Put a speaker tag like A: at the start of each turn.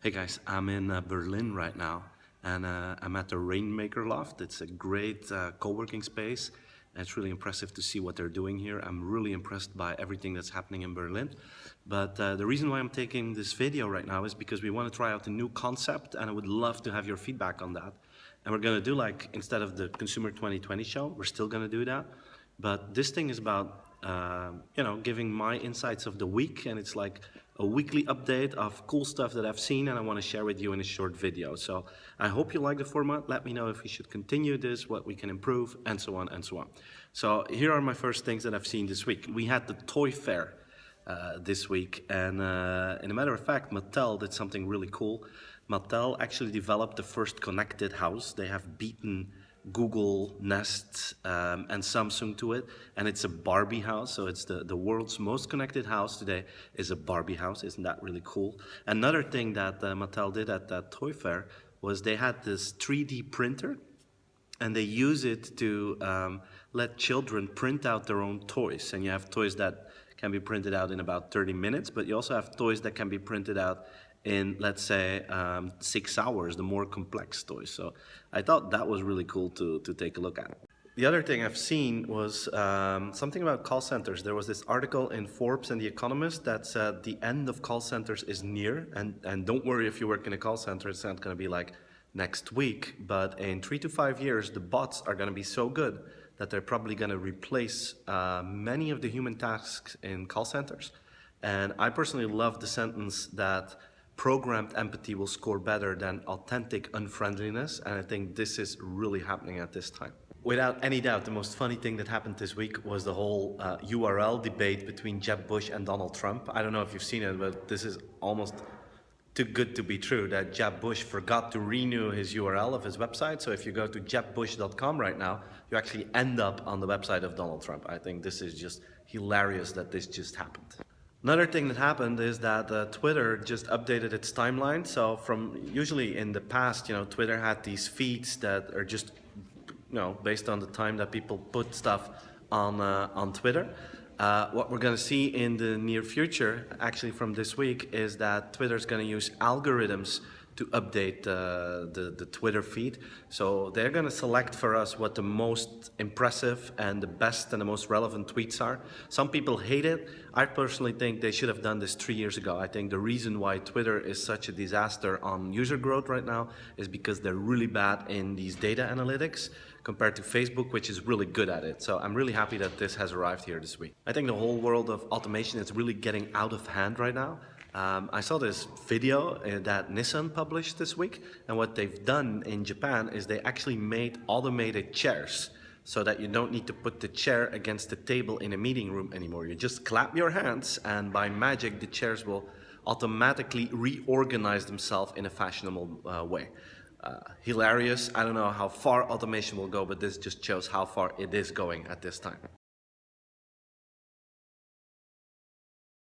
A: Hey guys, I'm in Berlin right now, and I'm at the Rainmaker Loft. It's a great co-working space, and it's really impressive to see what they're doing here. I'm really impressed by everything that's happening in Berlin. But the reason why I'm taking this video right now is because we want to try out a new concept, and I would love to have your feedback on that. And we're going to do, like, instead of the Consumer 2020 show, we're still going to do that. But this thing is about giving my insights of the week, and it's like a weekly update of cool stuff that I've seen and I want to share with you in a short video. So I hope you like the format. Let me know if we should continue this, what we can improve, and so on and so on. So here are my first things that I've seen this week. We had the toy fair this week, and in a matter of fact, Mattel did something really cool. Mattel actually developed the first connected house. They have beaten Google, Nest, and Samsung to it, and it's a Barbie house. So it's the world's most connected house today is a Barbie house. Isn't that really cool? Another thing that Mattel did at that toy fair was they had this 3D printer, and they use it to let children print out their own toys. And you have toys that can be printed out in about 30 minutes, but you also have toys that can be printed out in, let's say, 6 hours, the more complex toys. So I thought that was really cool to take a look at. The other thing I've seen was something about call centers. There was this article in Forbes and The Economist that said the end of call centers is near. And don't worry if you work in a call center, it's not going to be like next week. But in 3 to 5 years, the bots are going to be so good that they're probably going to replace many of the human tasks in call centers. And I personally love the sentence that programmed empathy will score better than authentic unfriendliness, and I think this is really happening at this time. Without any doubt, the most funny thing that happened this week was the whole URL debate between Jeb Bush and Donald Trump. I don't know if you've seen it, but this is almost too good to be true that Jeb Bush forgot to renew his URL of his website. So if you go to jebbush.com right now, you actually end up on the website of Donald Trump. I think this is just hilarious that this just happened. Another thing that happened is that Twitter just updated its timeline. So from usually in the past, Twitter had these feeds that are just, based on the time that people put stuff on Twitter. What we're going to see in the near future, actually from this week, is that Twitter is going to use algorithms to update the Twitter feed. So they're going to select for us what the most impressive and the best and the most relevant tweets are. Some people hate it. I personally think they should have done this 3 years ago. I think the reason why Twitter is such a disaster on user growth right now is because they're really bad in these data analytics compared to Facebook, which is really good at it. So I'm really happy that this has arrived here this week. I think the whole world of automation is really getting out of hand right now. I saw this video that Nissan published this week, and what they've done in Japan is they actually made automated chairs so that you don't need to put the chair against the table in a meeting room anymore. You just clap your hands, and by magic the chairs will automatically reorganize themselves in a fashionable way. Hilarious. I don't know how far automation will go, but this just shows how far it is going at this time.